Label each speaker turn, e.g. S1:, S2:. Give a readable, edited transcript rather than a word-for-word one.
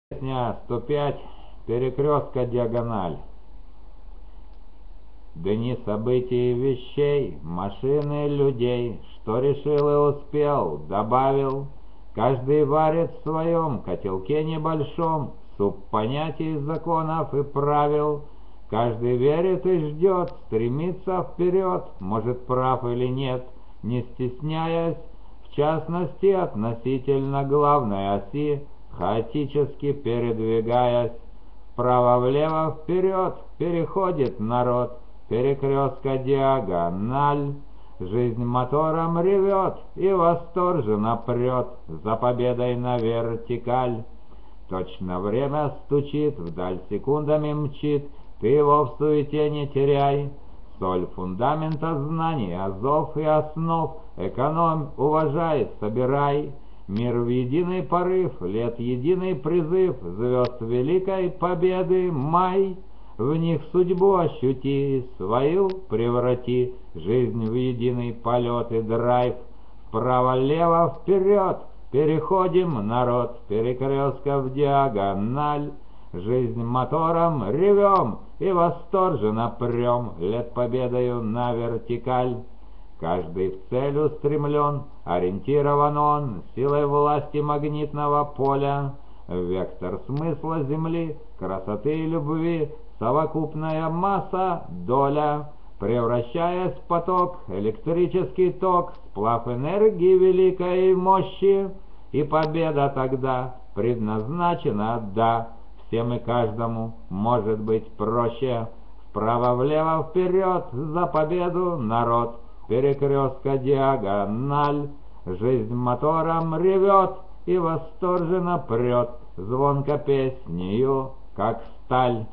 S1: Песня 105. Перекрестка диагональ. Дни событий и вещей, машины людей, что решил и успел, добавил. Каждый варит в своем котелке небольшом суп понятий, законов и правил. Каждый верит и ждет, стремится вперед, может, прав или нет, не стесняясь, в частности, относительно главной оси, хаотически передвигаясь. Вправо-влево, вперед переходит народ, перекрестка диагональ. Жизнь мотором ревет и восторженно прет за победой на вертикаль. Точно время стучит, вдаль секундами мчит, ты его в суете не теряй. Соль фундамента знаний, азов и основ, экономь, уважай, собирай. Мир в единый порыв, лет единый призыв, звезд великой победы май. В них судьбу ощути, свою преврати, жизнь в единый полет и драйв. Вправо-лево, вперед, переходим, народ, перекрестка в диагональ. Жизнь мотором ревем и восторженно прем, лет победою на вертикаль. Каждый в цель устремлен, ориентирован он силой власти магнитного поля. Вектор смысла Земли, красоты и любви, совокупная масса, доля. Превращаясь в поток, электрический ток, сплав энергии великой мощи. И победа тогда предназначена, да, всем и каждому может быть проще. Вправо-влево, вперед, за победу, народ, перекрестка диагональ. Жизнь мотором ревет и восторженно прет, звонко песнею, как сталь.